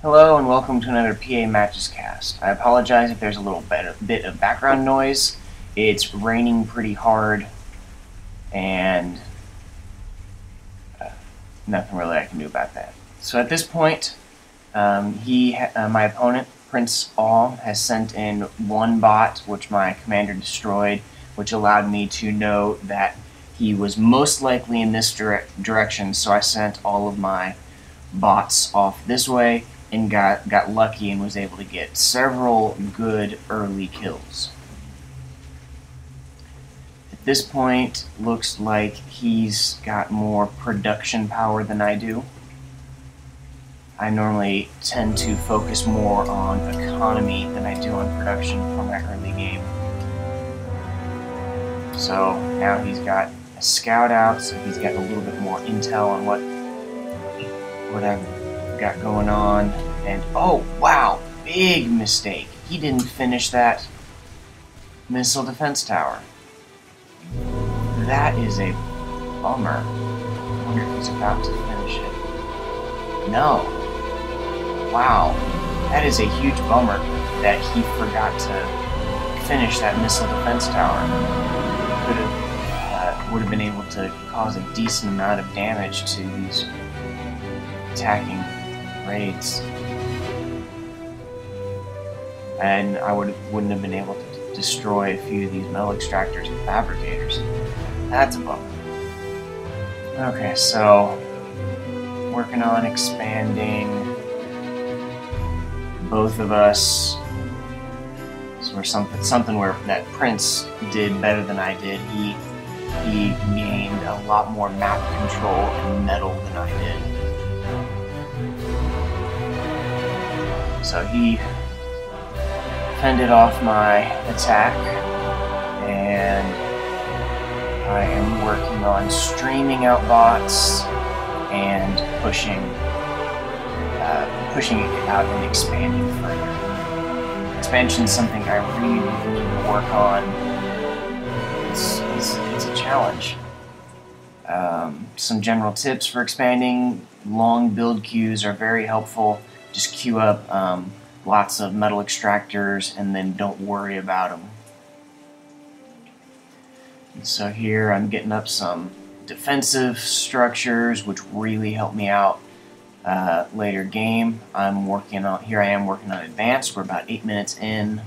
Hello and welcome to another PA Matches cast. I apologize if there's a little bit of background noise. It's raining pretty hard and nothing really I can do about that. So at this point, my opponent, PrinceAAwe, has sent in one bot which my commander destroyed, which allowed me to know that he was most likely in this direction, so I sent all of my bots off this way and got lucky and was able to get several good early kills. At this point, looks like he's got more production power than I do. I normally tend to focus more on economy than I do on production for my early game. So now he's got a scout out, so he's got a little bit more intel on what I've got going on. And oh wow, big mistake. He didn't finish that missile defense tower. That is a bummer. I wonder if he's about to finish it. No. Wow. That is a huge bummer that he forgot to finish that missile defense tower. Would have been able to cause a decent amount of damage to these attacking raids. And I wouldn't have been able to destroy a few of these metal extractors and fabricators. That's a bummer. Okay, so working on expanding. Both of us. So we're something where that Prince did better than I did. He gained a lot more map control and metal than I did. So he fended off my attack, and I am working on streaming out bots and pushing it out and expanding further. Expansion is something I really need to work on. It's a challenge. Some general tips for expanding: long build queues are very helpful. Just queue up lots of metal extractors and then don't worry about them. And so here I'm getting up some defensive structures which really help me out later game. Here I am working on advanced. We're about 8 minutes in,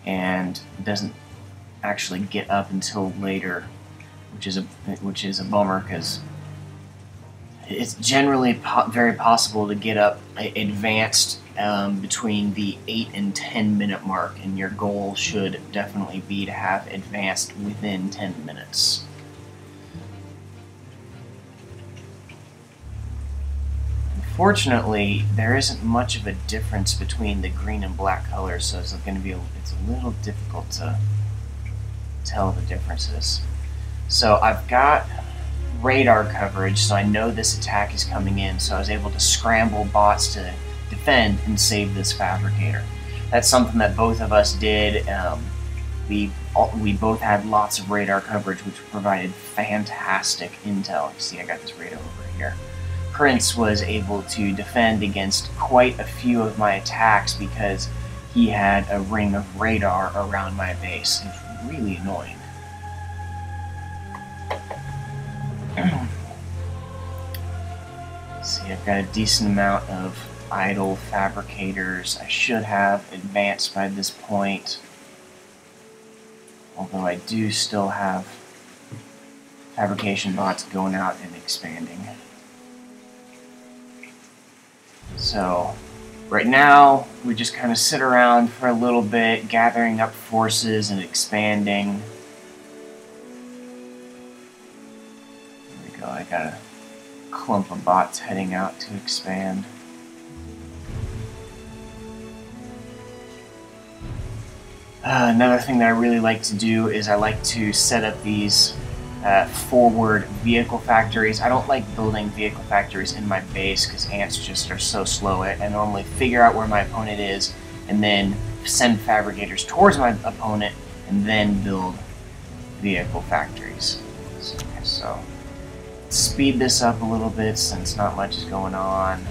and it doesn't actually get up until later, which is a bummer because it's generally very possible to get up advanced between the 8 and 10 minute mark, and your goal should definitely be to have advanced within 10 minutes. Unfortunately, there isn't much of a difference between the green and black colors, so it's a little difficult to tell the differences. So I've got radar coverage, so I know this attack is coming in, so I was able to scramble bots to defend and save this fabricator. That's something that both of us did. We both had lots of radar coverage, which provided fantastic intel. You see, I got this radar over here. Prince was able to defend against quite a few of my attacks because he had a ring of radar around my base. It was really annoying. See, I've got a decent amount of idle fabricators. I should have advanced by this point, although I do still have fabrication bots going out and expanding. So right now we just kind of sit around for a little bit, gathering up forces and expanding. There we go. I got a clump of bots heading out to expand. Another thing that I really like to do is I like to set up these forward vehicle factories. I don't like building vehicle factories in my base because ants just are so slow. I normally figure out where my opponent is and then send fabricators towards my opponent and then build vehicle factories. So speed this up a little bit since not much is going on.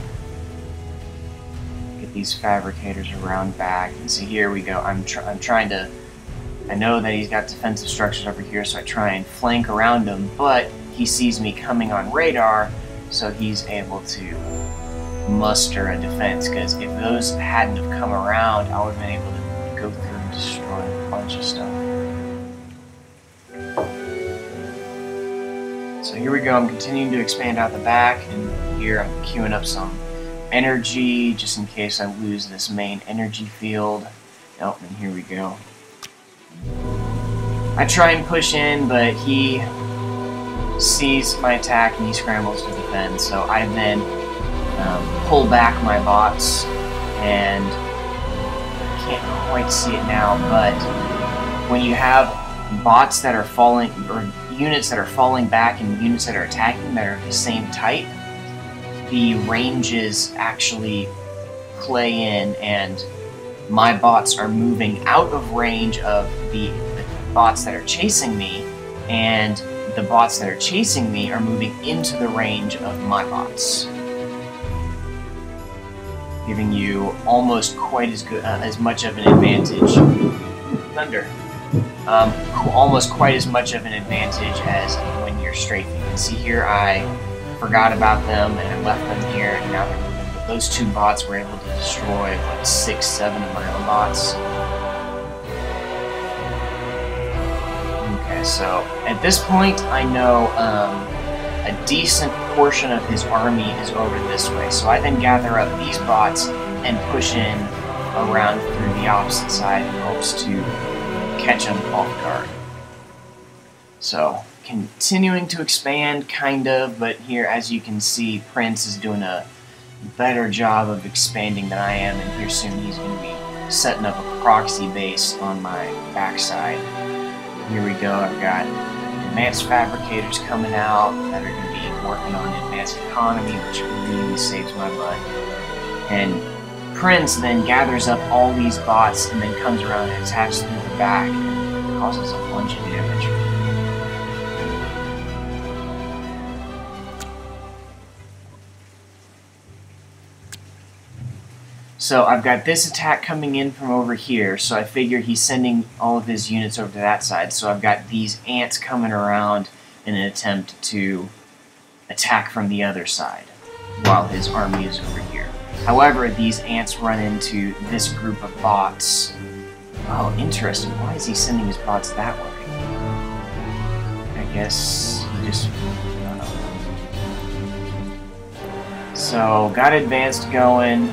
these fabricators around back. And so here we go. I'm trying to. I know that he's got defensive structures over here, so I try and flank around him, but he sees me coming on radar, so he's able to muster a defense, because if those hadn't have come around, I would have been able to go through and destroy a bunch of stuff. So here we go, I'm continuing to expand out the back, and here I'm queuing up some energy, just in case I lose this main energy field. Oh, and here we go. I try and push in, but he sees my attack and he scrambles to defend, so I then pull back my bots, and I can't quite see it now, but when you have bots that are falling, or units that are falling back and units that are attacking that are the same type, the ranges actually play in, and my bots are moving out of range of the bots that are chasing me, and the bots that are chasing me are moving into the range of my bots, giving you almost quite as good, as much of an advantage. Thunder. Almost quite as much of an advantage as when you're strafing. You can see here I forgot about them and I left them here, and now they're moving. But those two bots were able to destroy like 6, 7 of my own bots. Okay, so at this point I know a decent portion of his army is over this way. So I then gather up these bots and push in around through the opposite side in hopes to catch him off guard. So, continuing to expand, kind of, but here, as you can see, Prince is doing a better job of expanding than I am, and here soon he's going to be setting up a proxy base on my backside. Here we go, I've got advanced fabricators coming out that are going to be working on advanced economy, which really saves my butt. And Prince then gathers up all these bots and then comes around and attacks through the back and causes a bunch of damage. So I've got this attack coming in from over here, so I figure he's sending all of his units over to that side. So I've got these ants coming around in an attempt to attack from the other side while his army is over here. However, these ants run into this group of bots. Oh, interesting. Why is he sending his bots that way? I guess he just... I don't know. So, got advanced going.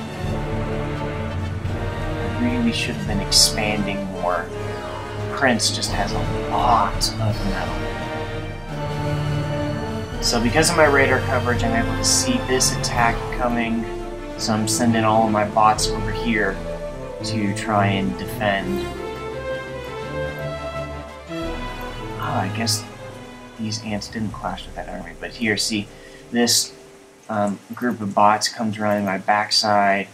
Really should have been expanding more. Prince just has a lot of metal. So because of my radar coverage, I'm able to see this attack coming. So I'm sending all of my bots over here to try and defend. Oh, I guess these ants didn't clash with that army. But here, see, this group of bots comes around my backside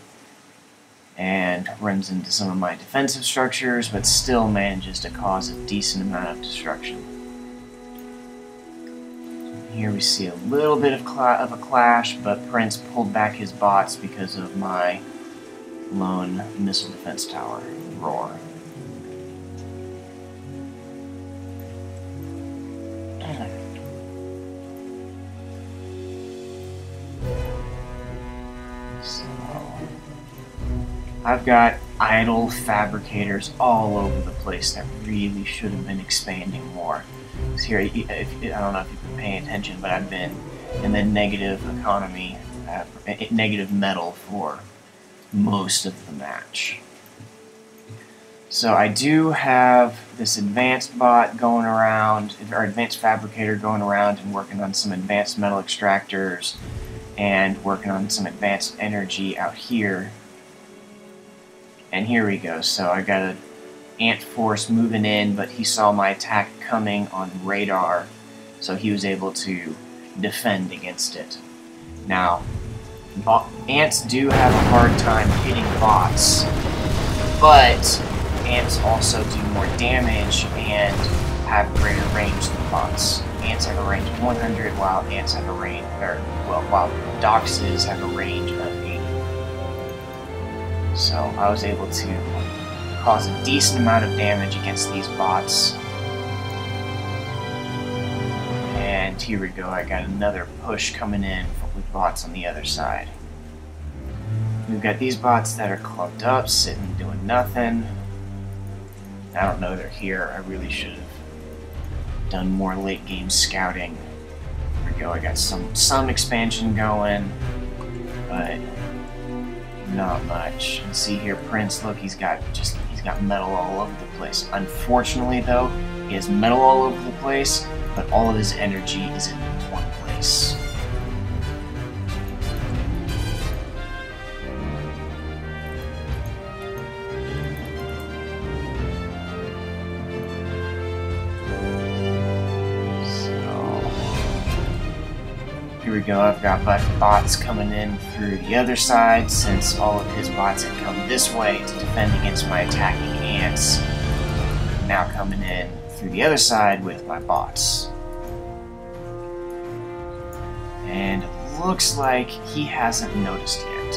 and runs into some of my defensive structures, but still manages to cause a decent amount of destruction. Here we see a little bit of a clash, but Prince pulled back his bots because of my lone missile defense tower roar. I've got idle fabricators all over the place that really should have been expanding more. So here, I don't know if you've been paying attention, but I've been in the negative economy, negative metal for most of the match. So I do have this advanced bot going around, or advanced fabricator going around and working on some advanced metal extractors and working on some advanced energy out here. And here we go. So I got an ant force moving in, but he saw my attack coming on radar, so he was able to defend against it. Now, ants do have a hard time hitting bots, but ants also do more damage and have greater range than bots. Ants have a range of 100, while ants have a range, while doxes have a range of 80. So I was able to cause a decent amount of damage against these bots. And here we go, I got another push coming in with bots on the other side. We've got these bots that are clumped up, sitting doing nothing. I don't know they're here. I really should have done more late game scouting. Here we go, I got some expansion going, but not much. And see here, Prince, look, he's got metal all over the place. Unfortunately though, he has metal all over the place, but all of his energy is in one place. Here we go, I've got bots coming in through the other side, since all of his bots had come this way to defend against my attacking ants. Now coming in through the other side with my bots. And it looks like he hasn't noticed yet.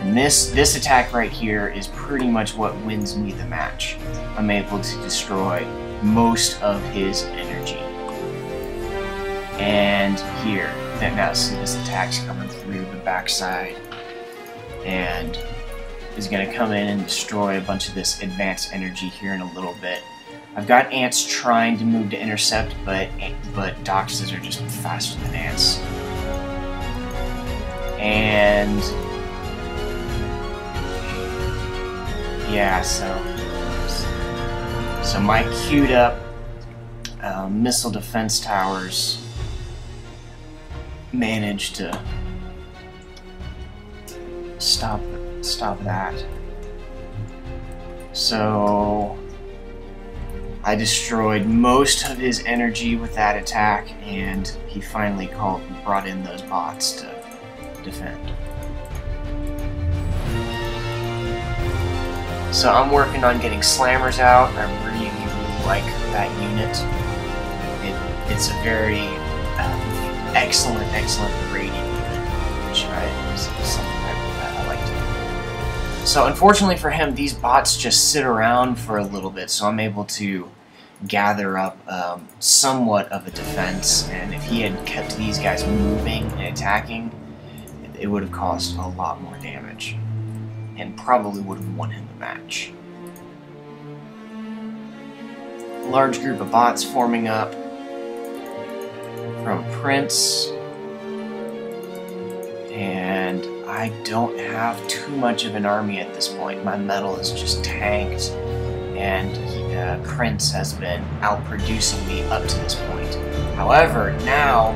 And this attack right here is pretty much what wins me the match. I'm able to destroy most of his energy. And here, now see this attack's coming through the backside, and is going to come in and destroy a bunch of this advanced energy here in a little bit. I've got ants trying to move to intercept, but Doxes are just faster than ants. And yeah, so my queued up missile defense towers managed to stop that. So I destroyed most of his energy with that attack, and he finally brought in those bots to defend. So I'm working on getting slammers out. I really like that unit. It's a very excellent raiding unit, which is something I like to do. So unfortunately for him, these bots just sit around for a little bit, so I'm able to gather up somewhat of a defense, and if he had kept these guys moving and attacking, it would have caused a lot more damage, and probably would have won him the match. Large group of bots forming up from Prince, and I don't have too much of an army at this point. My metal is just tanked, and Prince has been outproducing me up to this point. However, now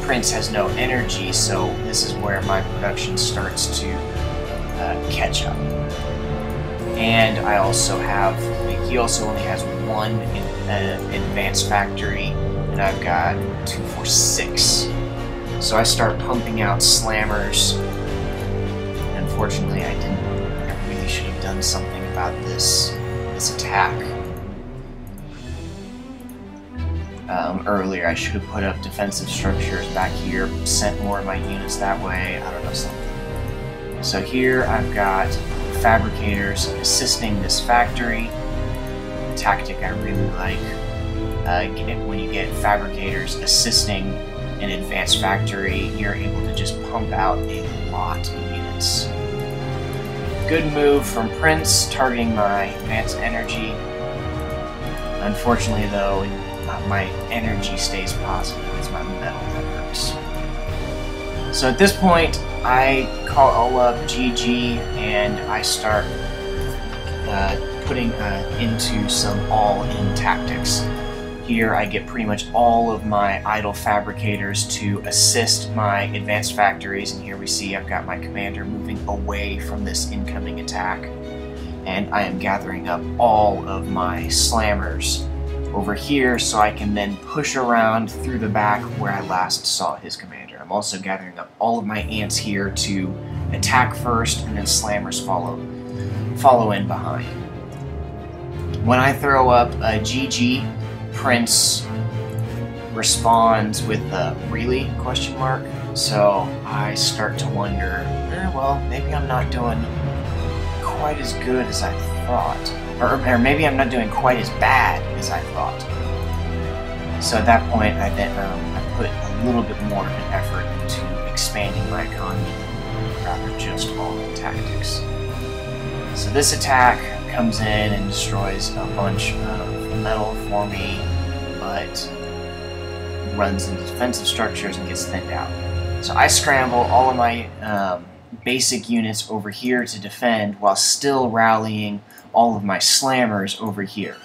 Prince has no energy, so this is where my production starts to catch up. And I also have, he also only has one advanced factory, and I've got 2, 4, 6. So I start pumping out slammers. Unfortunately, I really should have done something about this attack. Earlier, I should have put up defensive structures back here, sent more of my units that way, I don't know, something. So here I've got fabricators assisting this factory. A tactic I really like. When you get fabricators assisting an advanced factory, you're able to just pump out a lot of units. Good move from Prince, targeting my advanced energy. Unfortunately though, my energy stays positive. It's my metal that hurts. So at this point, I call up GG and I start putting into some all-in tactics. Here I get pretty much all of my idle fabricators to assist my advanced factories, and here we see I've got my commander moving away from this incoming attack, and I am gathering up all of my slammers over here so I can then push around through the back where I last saw his commander. I'm also gathering up all of my ants here to attack first, and then slammers follow in behind. When I throw up a GG, Prince responds with a really ? So I start to wonder, well, maybe I'm not doing quite as good as I thought. Or maybe I'm not doing quite as bad as I thought. So at that point, I put a little bit more of an effort into expanding my economy rather than just all the tactics. So this attack comes in and destroys a bunch of metal for me, but runs into defensive structures and gets thinned out. So I scramble all of my basic units over here to defend while still rallying all of my slammers over here.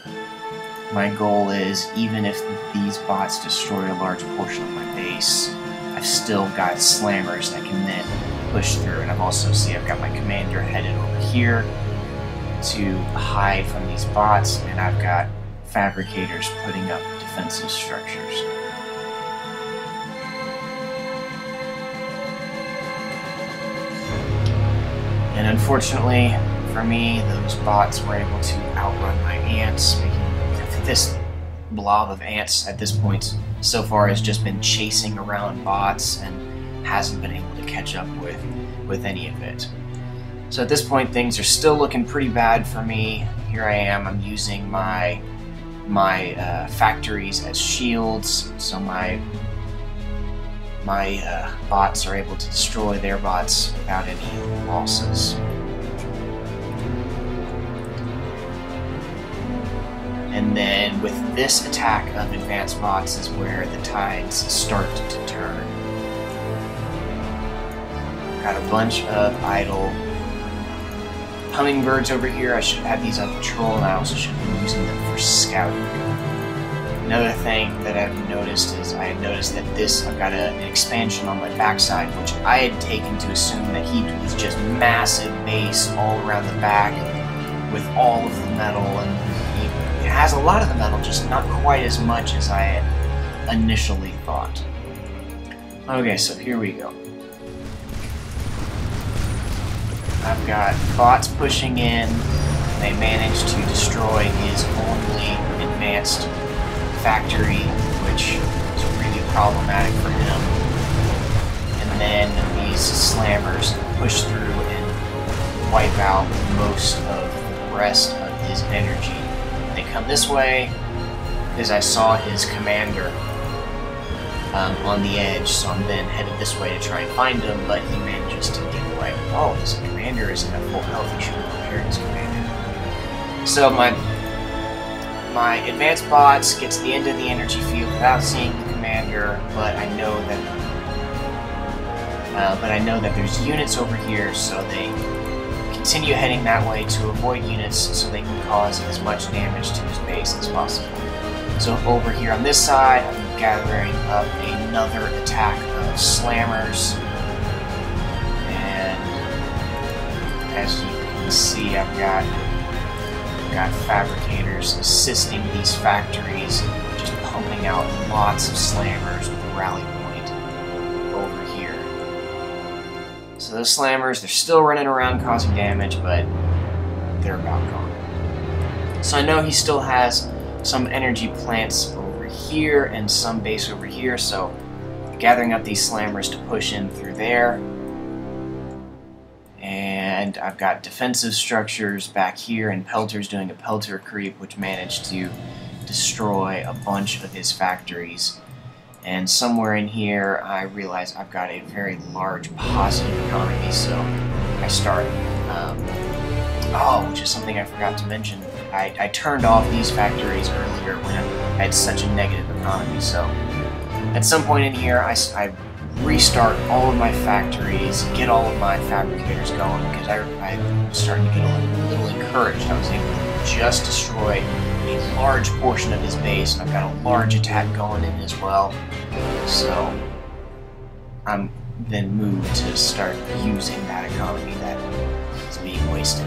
My goal is, even if these bots destroy a large portion of my base, I've still got slammers that can then push through. And I've got my commander headed over here to hide from these bots, and I've got fabricators putting up defensive structures. And unfortunately for me, those bots were able to outrun my ants, making this blob of ants at this point so far has just been chasing around bots and hasn't been able to catch up with any of it. So at this point, things are still looking pretty bad for me. Here I am, I'm using my factories as shields, so my bots are able to destroy their bots without any losses. And then with this attack of advanced bots is where the tides start to turn. Got a bunch of idle hummingbirds over here. I should have these on patrol, and I also should be using them for scouting. Another thing that I've noticed is I've got an expansion on my backside, which I had taken to assume that he was just massive base all around the back with all of the metal, and it has a lot of the metal, just not quite as much as I had initially thought. Okay, so here we go. I've got bots pushing in. They managed to destroy his only advanced factory, which is really problematic for him. And then these slammers push through and wipe out most of the rest of his energy. They come this way because I saw his commander on the edge, so I'm then headed this way to try and find him, but he manages to get away. Oh, his commander isn't at full health. He should have prepared his commander. So my advanced bots get to the end of the energy field without seeing the commander, but I know that there's units over here, so they continue heading that way to avoid units so they can cause as much damage to his base as possible. So over here on this side, I'm gathering up another attack of slammers, and as you can see, I've got fabricators assisting these factories, just pumping out lots of slammers with a rally point over here. So those slammers, they're still running around causing damage, but they're about gone. So I know he still has some energy plants over here and some base over here, so gathering up these slammers to push in through there. And I've got defensive structures back here, and Pelter's doing a Pelter creep, which managed to destroy a bunch of his factories. And somewhere in here, I realize I've got a very large positive economy, so I start, which is something I forgot to mention. I turned off these factories earlier when I had such a negative economy, so at some point in here, I restart all of my factories, get all of my fabricators going, because I'm starting to get a little encouraged. I was able to just destroy a large portion of his base, and I've got a large attack going in as well. So I'm then moved to start using that economy that is being wasted.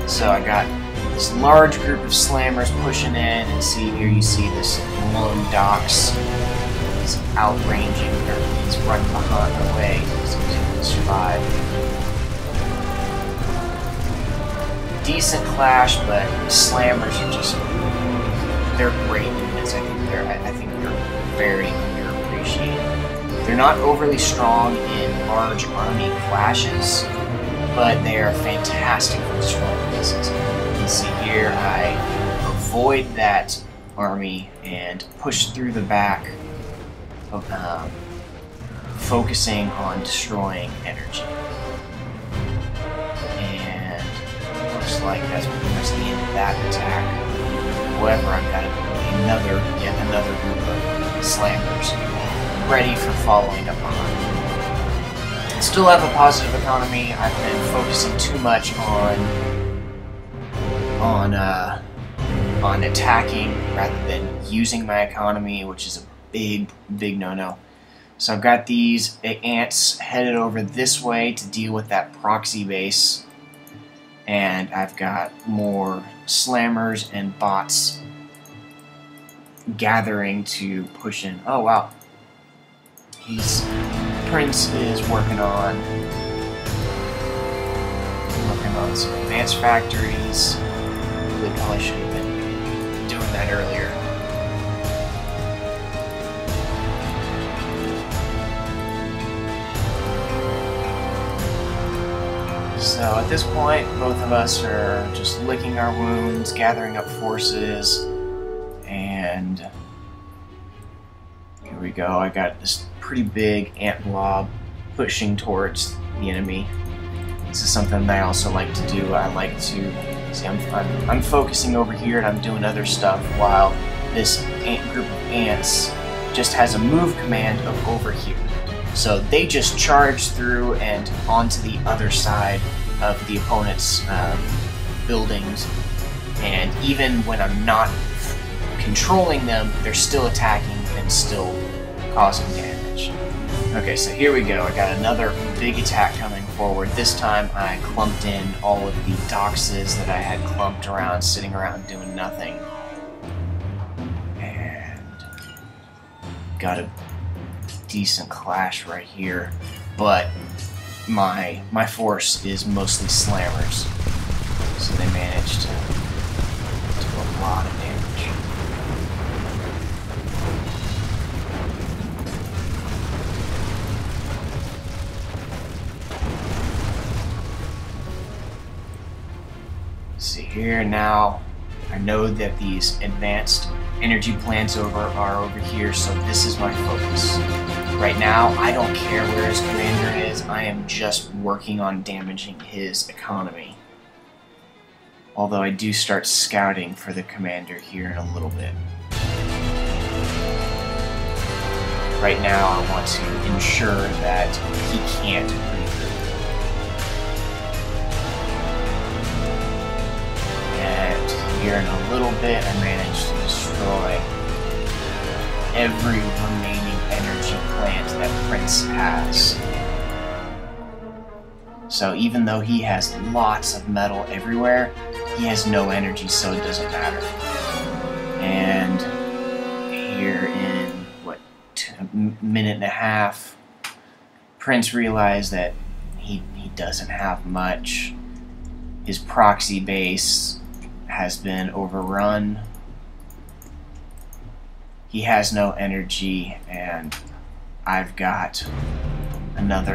So I got this large group of slammers pushing in, and see here you see this lone docks. He's outranging, or he's running behind the way, so he's able to survive. Decent clash, but slammers are just, they're great units. I think they're very underappreciated. They're not overly strong in large army clashes, but they are fantastic for destroying bases. You can see here I avoid that army and push through the back, focusing on destroying energy. And looks like that's pretty much the end of that attack. However, I've got yet another group of slammers ready for following up on. Still have a positive economy. I've been focusing too much on attacking rather than using my economy, which is a big no-no. So I've got these ants headed over this way to deal with that proxy base, and I've got more slammers and bots gathering to push in. Oh wow, Prince is working on some advanced factories. Really probably should have been doing that earlier. So at this point, both of us are just licking our wounds, gathering up forces, and here we go. I got this pretty big ant blob pushing towards the enemy. This is something that I also like to do. I like to see I'm focusing over here and I'm doing other stuff while this group of ants just has a move command of over here. So they just charge through and onto the other side of the opponent's buildings, and even when I'm not controlling them, they're still attacking and still causing damage. Okay, so here we go. I got another big attack coming forward. This time I clumped in all of the doxes that I had clumped around, sitting around doing nothing. And got a decent clash right here, but my force is mostly slammers, so they managed to do a lot of damage. See here now, I know that these advanced energy plants are over here, so this is my focus. Right now, I don't care where his commander is, I am just working on damaging his economy. Although I do start scouting for the commander here in a little bit. Right now, I want to ensure that he can't regroup. And here in a little bit, I managed to destroy every remaining energy plant that Prince has. So even though he has lots of metal everywhere, he has no energy, so it doesn't matter. And here in, what, a minute and a half, Prince realized that he doesn't have much. His proxy base has been overrun. He has no energy, and I've got another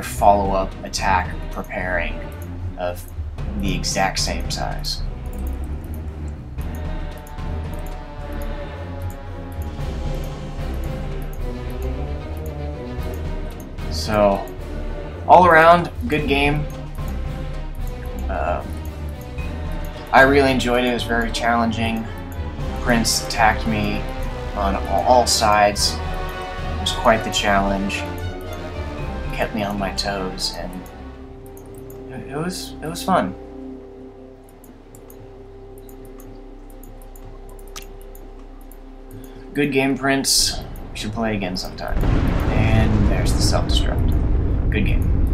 follow-up attack preparing of the exact same size. So, all around, good game. I really enjoyed it. It was very challenging. Prince attacked me on all sides. It was quite the challenge. It kept me on my toes, and it was fun. Good game, Prince. We should play again sometime. And there's the self-destruct. Good game.